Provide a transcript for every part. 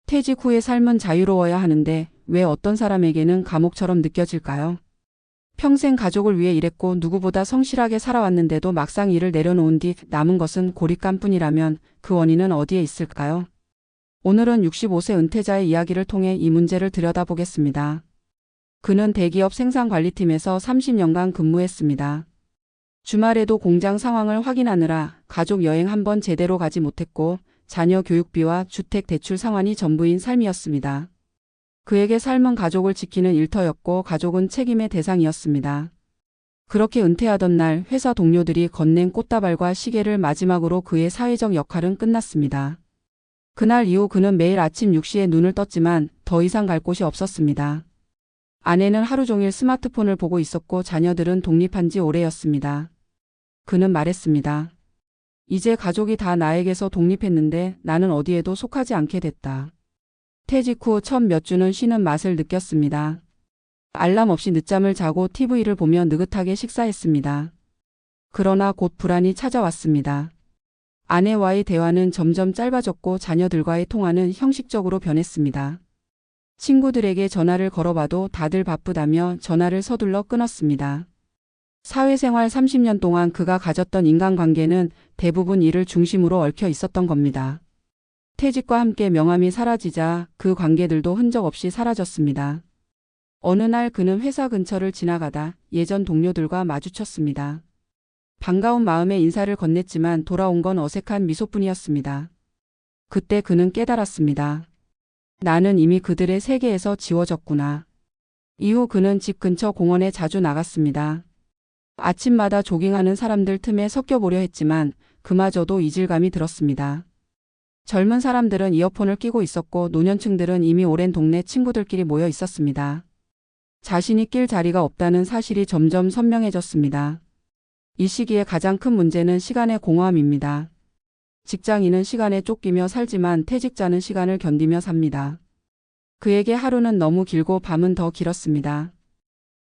퇴직 후의 삶은 자유로워야 하는데 왜 어떤 사람에게는 감옥처럼 느껴질까요? 평생 가족을 위해 일했고 누구보다 성실하게 살아왔는데도 막상 일을 내려놓은 뒤 남은 것은 고립감뿐이라면 그 원인은 어디에 있을까요? 오늘은 65세 은퇴자의 이야기를 통해 이 문제를 들여다보겠습니다. 그는 대기업 생산관리팀에서 30년간 근무했습니다. 주말에도 공장 상황을 확인하느라 가족 여행 한 번 제대로 가지 못했고 자녀 교육비와 주택 대출 상환이 전부인 삶이었습니다. 그에게 삶은 가족을 지키는 일터였고 가족은 책임의 대상이었습니다. 그렇게 은퇴하던 날 회사 동료들이 건넨 꽃다발과 시계를 마지막으로 그의 사회적 역할은 끝났습니다. 그날 이후 그는 매일 아침 6시에 눈을 떴지만 더 이상 갈 곳이 없었습니다. 아내는 하루 종일 스마트폰을 보고 있었고 자녀들은 독립한 지 오래였습니다. 그는 말했습니다. 이제 가족이 다 나에게서 독립했는데 나는 어디에도 속하지 않게 됐다. 퇴직 후 첫 몇 주는 쉬는 맛을 느꼈습니다. 알람 없이 늦잠을 자고 TV를 보며 느긋하게 식사했습니다. 그러나 곧 불안이 찾아왔습니다. 아내와의 대화는 점점 짧아졌고 자녀들과의 통화는 형식적으로 변했습니다. 친구들에게 전화를 걸어봐도 다들 바쁘다며 전화를 서둘러 끊었습니다. 사회생활 30년 동안 그가 가졌던 인간관계는 대부분 일을 중심으로 얽혀 있었던 겁니다. 퇴직과 함께 명함이 사라지자 그 관계들도 흔적 없이 사라졌습니다. 어느 날 그는 회사 근처를 지나가다 예전 동료들과 마주쳤습니다. 반가운 마음에 인사를 건넸지만 돌아온 건 어색한 미소뿐이었습니다. 그때 그는 깨달았습니다. 나는 이미 그들의 세계에서 지워졌구나. 이후 그는 집 근처 공원에 자주 나갔습니다. 아침마다 조깅하는 사람들 틈에 섞여보려 했지만 그마저도 이질감이 들었습니다. 젊은 사람들은 이어폰을 끼고 있었고 노년층들은 이미 오랜 동네 친구들끼리 모여 있었습니다. 자신이 낄 자리가 없다는 사실이 점점 선명해졌습니다. 이 시기에 가장 큰 문제는 시간의 공허함입니다. 직장인은 시간에 쫓기며 살지만 퇴직자는 시간을 견디며 삽니다. 그에게 하루는 너무 길고 밤은 더 길었습니다.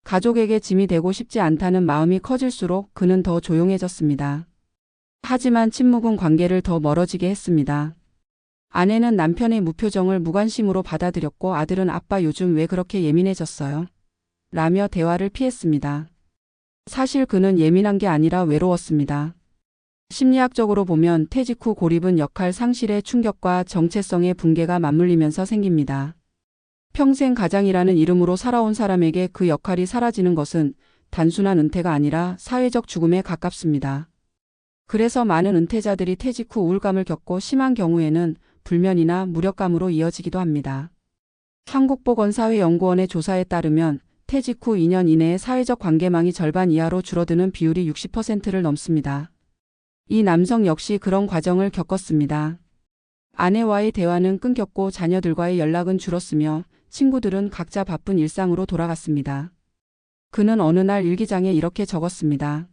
가족에게 짐이 되고 싶지 않다는 마음이 커질수록 그는 더 조용해졌습니다. 하지만 침묵은 관계를 더 멀어지게 했습니다. 아내는 남편의 무표정을 무관심으로 받아들였고 아들은 아빠 요즘 왜 그렇게 예민해졌어요? 라며 대화를 피했습니다. 사실 그는 예민한 게 아니라 외로웠습니다. 심리학적으로 보면 퇴직 후 고립은 역할 상실의 충격과 정체성의 붕괴가 맞물리면서 생깁니다. 평생 가장이라는 이름으로 살아온 사람에게 그 역할이 사라지는 것은 단순한 은퇴가 아니라 사회적 죽음에 가깝습니다. 그래서 많은 은퇴자들이 퇴직 후 우울감을 겪고 심한 경우에는 불면이나 무력감으로 이어지기도 합니다. 한국보건사회연구원의 조사에 따르면 퇴직 후 2년 이내에 사회적 관계망이 절반 이하로 줄어드는 비율이 60%를 넘습니다. 이 남성 역시 그런 과정을 겪었습니다. 아내와의 대화는 끊겼고 자녀들과의 연락은 줄었으며 친구들은 각자 바쁜 일상으로 돌아갔습니다. 그는 어느 날 일기장에 이렇게 적었습니다.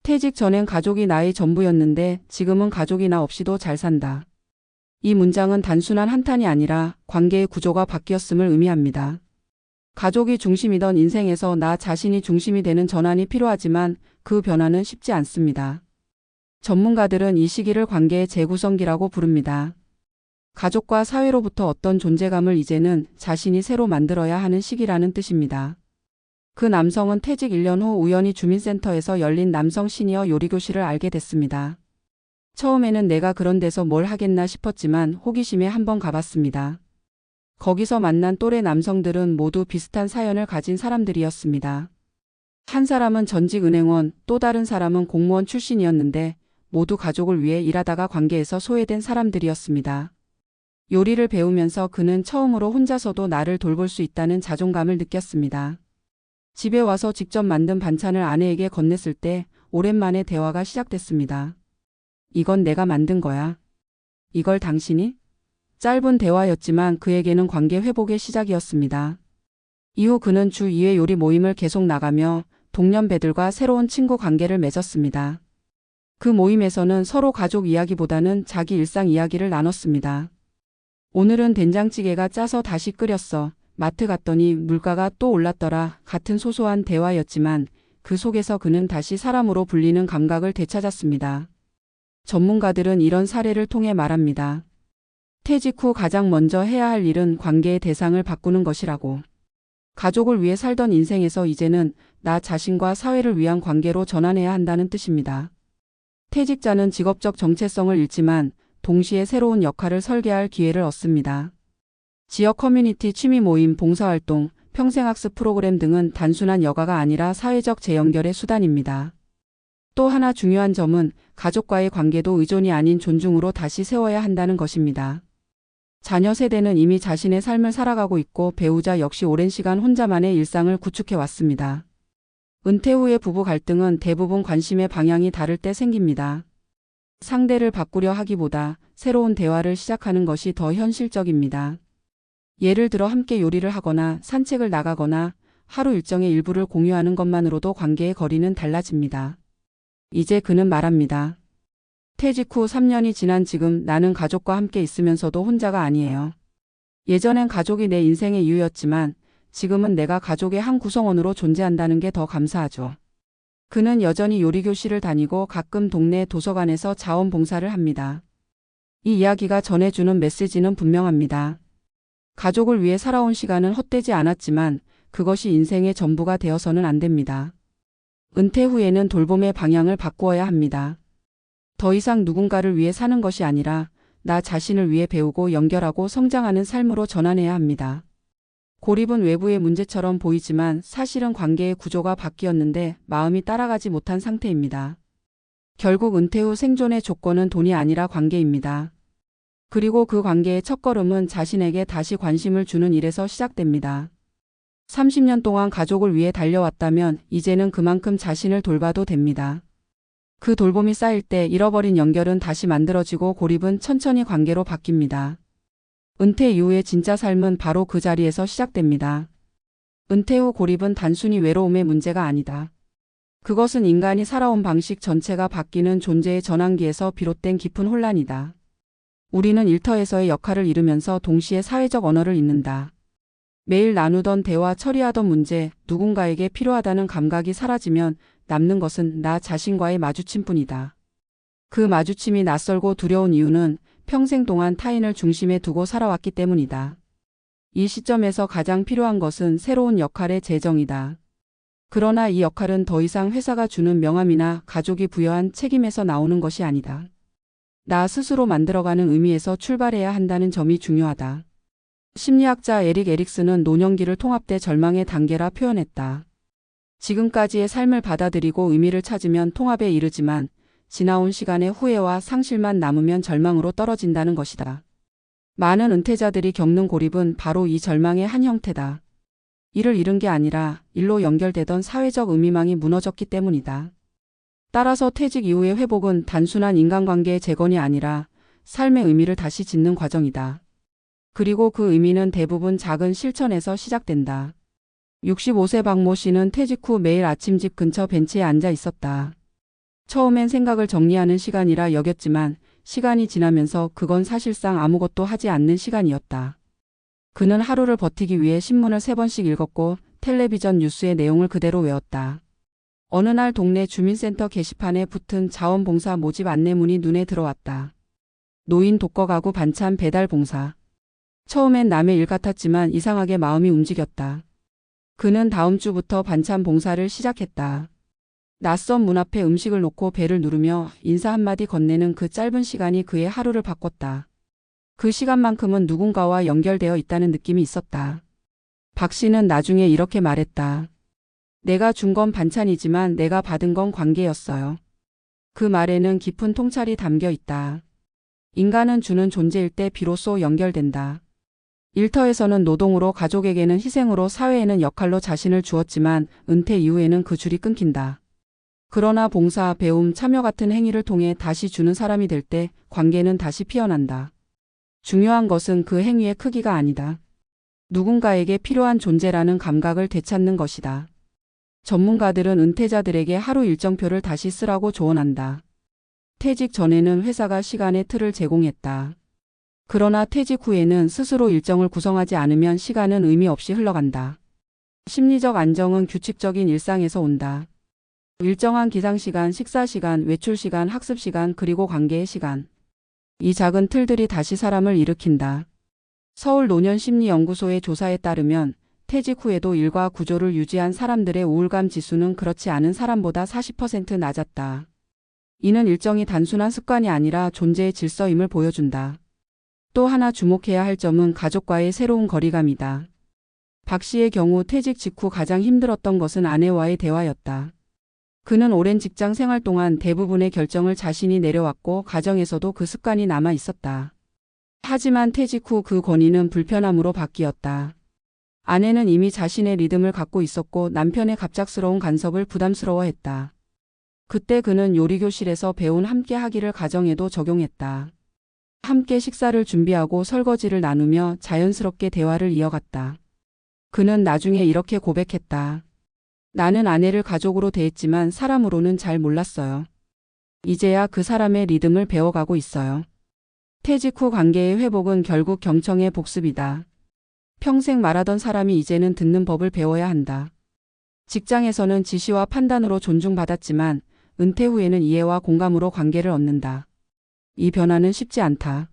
퇴직 전엔 가족이 나의 전부였는데 지금은 가족이 나 없이도 잘 산다. 이 문장은 단순한 한탄이 아니라 관계의 구조가 바뀌었음을 의미합니다. 가족이 중심이던 인생에서 나 자신이 중심이 되는 전환이 필요하지만 그 변화는 쉽지 않습니다. 전문가들은 이 시기를 관계의 재구성기라고 부릅니다. 가족과 사회로부터 어떤 존재감을 이제는 자신이 새로 만들어야 하는 시기라는 뜻입니다. 그 남성은 퇴직 1년 후 우연히 주민센터에서 열린 남성 시니어 요리교실을 알게 됐습니다. 처음에는 내가 그런 데서 뭘 하겠나 싶었지만 호기심에 한번 가봤습니다. 거기서 만난 또래 남성들은 모두 비슷한 사연을 가진 사람들이었습니다. 한 사람은 전직 은행원, 또 다른 사람은 공무원 출신이었는데 모두 가족을 위해 일하다가 관계에서 소외된 사람들이었습니다. 요리를 배우면서 그는 처음으로 혼자서도 나를 돌볼 수 있다는 자존감을 느꼈습니다. 집에 와서 직접 만든 반찬을 아내에게 건넸을 때 오랜만에 대화가 시작됐습니다. 이건 내가 만든 거야. 이걸 당신이? 짧은 대화였지만 그에게는 관계 회복의 시작이었습니다. 이후 그는 주 2회 요리 모임을 계속 나가며 동년배들과 새로운 친구 관계를 맺었습니다. 그 모임에서는 서로 가족 이야기보다는 자기 일상 이야기를 나눴습니다. 오늘은 된장찌개가 짜서 다시 끓였어. 마트 갔더니 물가가 또 올랐더라. 같은 소소한 대화였지만 그 속에서 그는 다시 사람으로 불리는 감각을 되찾았습니다. 전문가들은 이런 사례를 통해 말합니다. 퇴직 후 가장 먼저 해야 할 일은 관계의 대상을 바꾸는 것이라고. 가족을 위해 살던 인생에서 이제는 나 자신과 사회를 위한 관계로 전환해야 한다는 뜻입니다. 퇴직자는 직업적 정체성을 잃지만 동시에 새로운 역할을 설계할 기회를 얻습니다. 지역 커뮤니티 취미 모임, 봉사활동, 평생학습 프로그램 등은 단순한 여가가 아니라 사회적 재연결의 수단입니다. 또 하나 중요한 점은 가족과의 관계도 의존이 아닌 존중으로 다시 세워야 한다는 것입니다. 자녀 세대는 이미 자신의 삶을 살아가고 있고 배우자 역시 오랜 시간 혼자만의 일상을 구축해 왔습니다. 은퇴 후의 부부 갈등은 대부분 관심의 방향이 다를 때 생깁니다. 상대를 바꾸려 하기보다 새로운 대화를 시작하는 것이 더 현실적입니다. 예를 들어 함께 요리를 하거나 산책을 나가거나 하루 일정의 일부를 공유하는 것만으로도 관계의 거리는 달라집니다. 이제 그는 말합니다. 퇴직 후 3년이 지난 지금 나는 가족과 함께 있으면서도 혼자가 아니에요. 예전엔 가족이 내 인생의 이유였지만 지금은 내가 가족의 한 구성원으로 존재한다는 게 더 감사하죠. 그는 여전히 요리교실을 다니고 가끔 동네 도서관에서 자원봉사를 합니다. 이 이야기가 전해주는 메시지는 분명합니다. 가족을 위해 살아온 시간은 헛되지 않았지만 그것이 인생의 전부가 되어서는 안 됩니다. 은퇴 후에는 돌봄의 방향을 바꾸어야 합니다. 더 이상 누군가를 위해 사는 것이 아니라 나 자신을 위해 배우고 연결하고 성장하는 삶으로 전환해야 합니다. 고립은 외부의 문제처럼 보이지만 사실은 관계의 구조가 바뀌었는데 마음이 따라가지 못한 상태입니다. 결국 은퇴 후 생존의 조건은 돈이 아니라 관계입니다. 그리고 그 관계의 첫걸음은 자신에게 다시 관심을 주는 일에서 시작됩니다. 30년 동안 가족을 위해 달려왔다면 이제는 그만큼 자신을 돌봐도 됩니다. 그 돌봄이 쌓일 때 잃어버린 연결은 다시 만들어지고 고립은 천천히 관계로 바뀝니다. 은퇴 이후의 진짜 삶은 바로 그 자리에서 시작됩니다. 은퇴 후 고립은 단순히 외로움의 문제가 아니다. 그것은 인간이 살아온 방식 전체가 바뀌는 존재의 전환기에서 비롯된 깊은 혼란이다. 우리는 일터에서의 역할을 잃으면서 동시에 사회적 언어를 잃는다. 매일 나누던 대화, 처리하던 문제, 누군가에게 필요하다는 감각이 사라지면 남는 것은 나 자신과의 마주침뿐이다. 그 마주침이 낯설고 두려운 이유는 평생 동안 타인을 중심에 두고 살아왔기 때문이다. 이 시점에서 가장 필요한 것은 새로운 역할의 재정이다. 그러나 이 역할은 더 이상 회사가 주는 명함이나 가족이 부여한 책임에서 나오는 것이 아니다. 나 스스로 만들어가는 의미에서 출발해야 한다는 점이 중요하다. 심리학자 에릭 에릭슨은 노년기를 통합대 절망의 단계라 표현했다. 지금까지의 삶을 받아들이고 의미를 찾으면 통합에 이르지만 지나온 시간의 후회와 상실만 남으면 절망으로 떨어진다는 것이다. 많은 은퇴자들이 겪는 고립은 바로 이 절망의 한 형태다. 일을 잃은 게 아니라 일로 연결되던 사회적 의미망이 무너졌기 때문이다. 따라서 퇴직 이후의 회복은 단순한 인간관계의 재건이 아니라 삶의 의미를 다시 짓는 과정이다. 그리고 그 의미는 대부분 작은 실천에서 시작된다. 65세 박모 씨는 퇴직 후 매일 아침 집 근처 벤치에 앉아 있었다. 처음엔 생각을 정리하는 시간이라 여겼지만 시간이 지나면서 그건 사실상 아무것도 하지 않는 시간이었다. 그는 하루를 버티기 위해 신문을 3번씩 읽었고 텔레비전 뉴스의 내용을 그대로 외웠다. 어느 날 동네 주민센터 게시판에 붙은 자원봉사 모집 안내문이 눈에 들어왔다. 노인 독거 가구 반찬 배달 봉사. 처음엔 남의 일 같았지만 이상하게 마음이 움직였다. 그는 다음 주부터 반찬 봉사를 시작했다. 낯선 문 앞에 음식을 놓고 벨을 누르며 인사 한마디 건네는 그 짧은 시간이 그의 하루를 바꿨다. 그 시간만큼은 누군가와 연결되어 있다는 느낌이 있었다. 박 씨는 나중에 이렇게 말했다. 내가 준 건 반찬이지만 내가 받은 건 관계였어요. 그 말에는 깊은 통찰이 담겨 있다. 인간은 주는 존재일 때 비로소 연결된다. 일터에서는 노동으로, 가족에게는 희생으로, 사회에는 역할로 자신을 주었지만 은퇴 이후에는 그 줄이 끊긴다. 그러나 봉사, 배움, 참여 같은 행위를 통해 다시 주는 사람이 될 때 관계는 다시 피어난다. 중요한 것은 그 행위의 크기가 아니다. 누군가에게 필요한 존재라는 감각을 되찾는 것이다. 전문가들은 은퇴자들에게 하루 일정표를 다시 쓰라고 조언한다. 퇴직 전에는 회사가 시간의 틀을 제공했다. 그러나 퇴직 후에는 스스로 일정을 구성하지 않으면 시간은 의미 없이 흘러간다. 심리적 안정은 규칙적인 일상에서 온다. 일정한 기상시간, 식사시간, 외출시간, 학습시간, 그리고 관계의 시간. 이 작은 틀들이 다시 사람을 일으킨다. 서울노년심리연구소의 조사에 따르면 퇴직 후에도 일과 구조를 유지한 사람들의 우울감 지수는 그렇지 않은 사람보다 40% 낮았다. 이는 일정이 단순한 습관이 아니라 존재의 질서임을 보여준다. 또 하나 주목해야 할 점은 가족과의 새로운 거리감이다. 박 씨의 경우 퇴직 직후 가장 힘들었던 것은 아내와의 대화였다. 그는 오랜 직장 생활 동안 대부분의 결정을 자신이 내려왔고 가정에서도 그 습관이 남아 있었다. 하지만 퇴직 후 그 권위는 불편함으로 바뀌었다. 아내는 이미 자신의 리듬을 갖고 있었고 남편의 갑작스러운 간섭을 부담스러워했다. 그때 그는 요리교실에서 배운 함께 하기를 가정에도 적용했다. 함께 식사를 준비하고 설거지를 나누며 자연스럽게 대화를 이어갔다. 그는 나중에 이렇게 고백했다. 나는 아내를 가족으로 대했지만 사람으로는 잘 몰랐어요. 이제야 그 사람의 리듬을 배워가고 있어요. 퇴직 후 관계의 회복은 결국 경청의 복습이다. 평생 말하던 사람이 이제는 듣는 법을 배워야 한다. 직장에서는 지시와 판단으로 존중받았지만 은퇴 후에는 이해와 공감으로 관계를 얻는다. 이 변화는 쉽지 않다.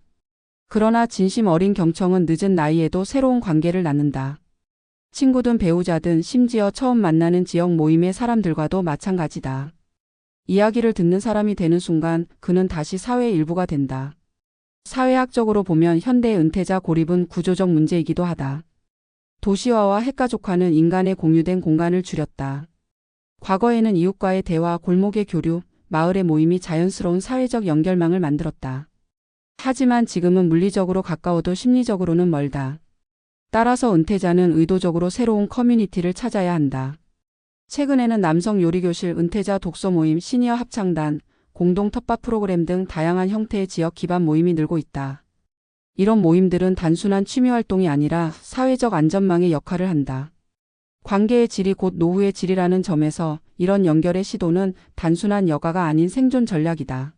그러나 진심 어린 경청은 늦은 나이에도 새로운 관계를 낳는다. 친구든 배우자든 심지어 처음 만나는 지역 모임의 사람들과도 마찬가지다. 이야기를 듣는 사람이 되는 순간 그는 다시 사회의 일부가 된다. 사회학적으로 보면 현대 은퇴자 고립은 구조적 문제이기도 하다. 도시화와 핵가족화는 인간의 공유된 공간을 줄였다. 과거에는 이웃과의 대화, 골목의 교류, 마을의 모임이 자연스러운 사회적 연결망을 만들었다. 하지만 지금은 물리적으로 가까워도 심리적으로는 멀다. 따라서 은퇴자는 의도적으로 새로운 커뮤니티를 찾아야 한다. 최근에는 남성 요리교실, 은퇴자 독서 모임, 시니어 합창단, 공동 텃밭 프로그램 등 다양한 형태의 지역 기반 모임이 늘고 있다. 이런 모임들은 단순한 취미 활동이 아니라 사회적 안전망의 역할을 한다. 관계의 질이 곧 노후의 질이라는 점에서 이런 연결의 시도는 단순한 여가가 아닌 생존 전략이다.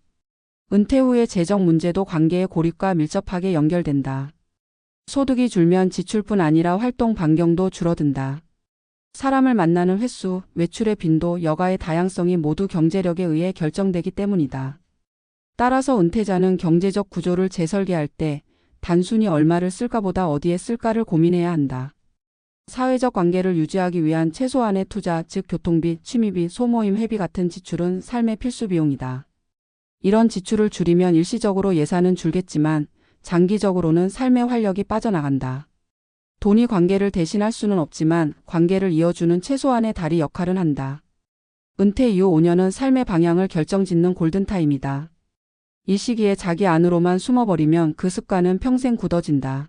은퇴 후의 재정 문제도 관계의 고립과 밀접하게 연결된다. 소득이 줄면 지출뿐 아니라 활동 반경도 줄어든다. 사람을 만나는 횟수, 외출의 빈도, 여가의 다양성이 모두 경제력에 의해 결정되기 때문이다. 따라서 은퇴자는 경제적 구조를 재설계할 때 단순히 얼마를 쓸까보다 어디에 쓸까를 고민해야 한다. 사회적 관계를 유지하기 위한 최소한의 투자, 즉 교통비, 취미비, 소모임 회비 같은 지출은 삶의 필수 비용이다. 이런 지출을 줄이면 일시적으로 예산은 줄겠지만 장기적으로는 삶의 활력이 빠져나간다. 돈이 관계를 대신할 수는 없지만 관계를 이어주는 최소한의 다리 역할은 한다. 은퇴 이후 5년은 삶의 방향을 결정짓는 골든타임이다. 이 시기에 자기 안으로만 숨어버리면 그 습관은 평생 굳어진다.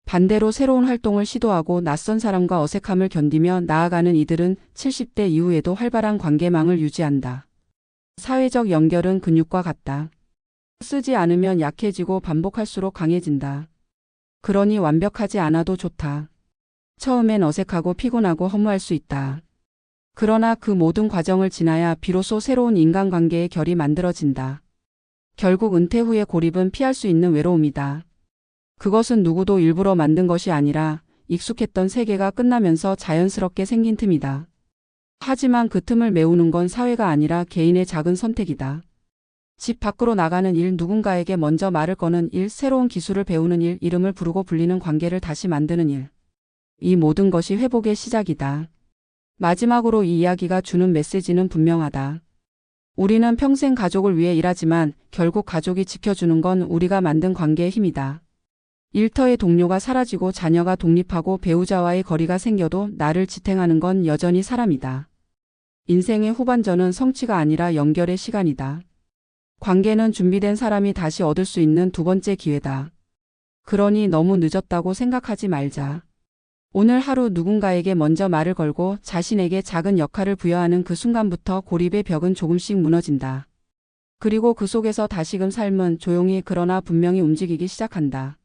반대로 새로운 활동을 시도하고 낯선 사람과 어색함을 견디며 나아가는 이들은 70대 이후에도 활발한 관계망을 유지한다. 사회적 연결은 근육과 같다. 쓰지 않으면 약해지고 반복할수록 강해진다. 그러니 완벽하지 않아도 좋다. 처음엔 어색하고 피곤하고 허무할 수 있다. 그러나 그 모든 과정을 지나야 비로소 새로운 인간관계의 결이 만들어진다. 결국 은퇴 후의 고립은 피할 수 있는 외로움이다. 그것은 누구도 일부러 만든 것이 아니라 익숙했던 세계가 끝나면서 자연스럽게 생긴 틈이다. 하지만 그 틈을 메우는 건 사회가 아니라 개인의 작은 선택이다. 집 밖으로 나가는 일, 누군가에게 먼저 말을 거는 일, 새로운 기술을 배우는 일, 이름을 부르고 불리는 관계를 다시 만드는 일. 이 모든 것이 회복의 시작이다. 마지막으로 이 이야기가 주는 메시지는 분명하다. 우리는 평생 가족을 위해 일하지만 결국 가족이 지켜주는 건 우리가 만든 관계의 힘이다. 일터의 동료가 사라지고 자녀가 독립하고 배우자와의 거리가 생겨도 나를 지탱하는 건 여전히 사람이다. 인생의 후반전은 성취가 아니라 연결의 시간이다. 관계는 준비된 사람이 다시 얻을 수 있는 두 번째 기회다. 그러니 너무 늦었다고 생각하지 말자. 오늘 하루 누군가에게 먼저 말을 걸고 자신에게 작은 역할을 부여하는 그 순간부터 고립의 벽은 조금씩 무너진다. 그리고 그 속에서 다시금 삶은 조용히 그러나 분명히 움직이기 시작한다.